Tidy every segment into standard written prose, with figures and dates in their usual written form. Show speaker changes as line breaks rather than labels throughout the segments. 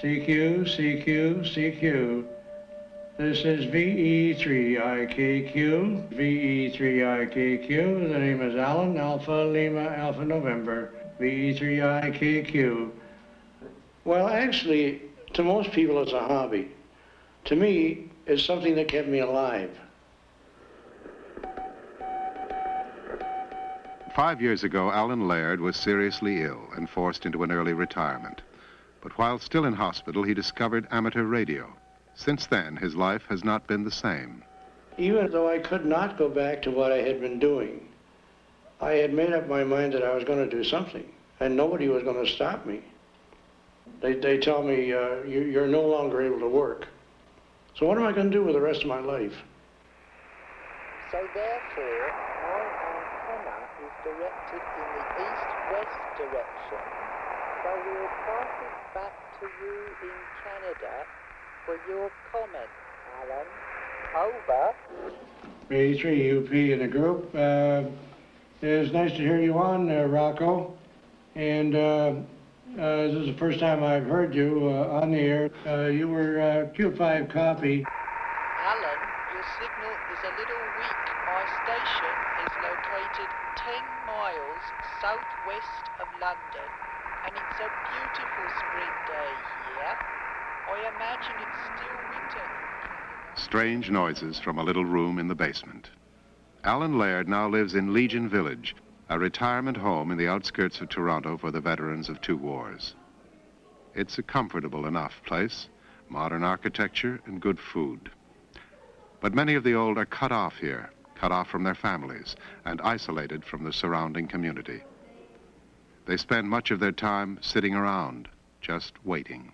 CQ, CQ, CQ. This is VE3IKQ, VE3IKQ. The name is Allan, Alpha Lima, Alpha November, VE3IKQ. Well, actually, to most people it's a hobby. To me, it's something that kept me alive.
5 years ago, Allan Laird was seriously ill and forced into an early retirement. But while still in hospital, he discovered amateur radio. Since then, his life has not been the same.
Even though I could not go back to what I had been doing, I had made up my mind that I was going to do something, and nobody was going to stop me. They tell me, you're no longer able to work. So what am I going to do with the rest of my life?
So therefore, my antenna is directed in the east-west direction. So we'll pass it back to you in Canada for your comment, Allan. Over.
B3UP in the group. It's nice to hear you on, Rocco. And this is the first time I've heard you on the air. You were Q5 copy.
Allan, your signal is a little weak. My station is located 10 miles southwest of London, and it's a beautiful spring day here. I imagine it's still winter.
Strange noises from a little room in the basement. Allan Laird now lives in Legion Village, a retirement home in the outskirts of Toronto for the veterans of 2 wars. It's a comfortable enough place, modern architecture and good food. But many of the old are cut off here, cut off from their families and isolated from the surrounding community. They spend much of their time sitting around, just waiting.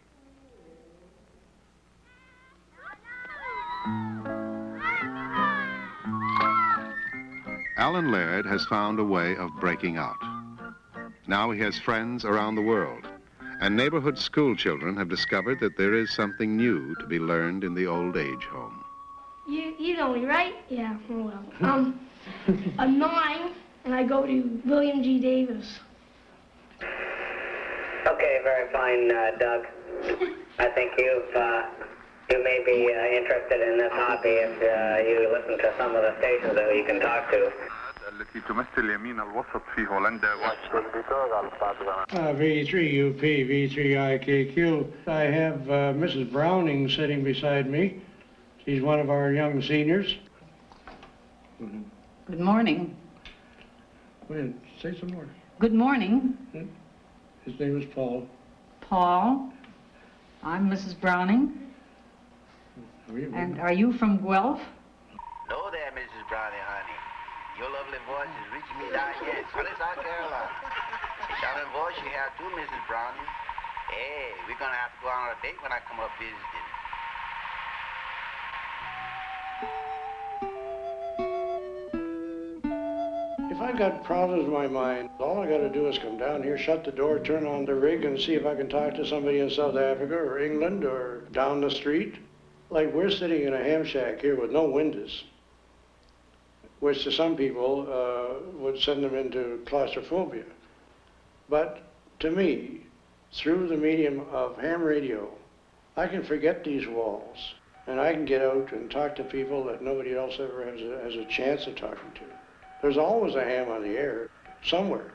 Allan Laird has found a way of breaking out. Now he has friends around the world, and neighborhood school children have discovered that there is something new to be learned in the old age home.
You know me, right? Yeah, oh well. I'm 9, and I go to William G. Davis.
Okay, very fine, Doug. I think you may be interested in this hobby if you listen to some of the stations that you can talk to.
التي تمثل يمين الوسط في هولندا.
V3UP, V3IKQ. I have Mrs. Browning sitting beside me. She's one of our young seniors.
Good morning.
Wait, say some more.
Good morning.
His name is Paul.
Paul. I'm Mrs. Browning. And are you from Guelph?
No there, Mrs. Browning, honey. Your lovely voice is reaching me down here in sunny South Carolina. A charming voice you have too, Mrs. Browning. Hey, we're going to have to go on a date when I come up visiting.
If I've got problems in my mind, all I got to do is come down here, shut the door, turn on the rig, and see if I can talk to somebody in South Africa or England or down the street. Like we're sitting in a ham shack here with no windows, which to some people would send them into claustrophobia. But to me, through the medium of ham radio, I can forget these walls, and I can get out and talk to people that nobody else ever has a chance of talking to. There's always a ham on the air, somewhere.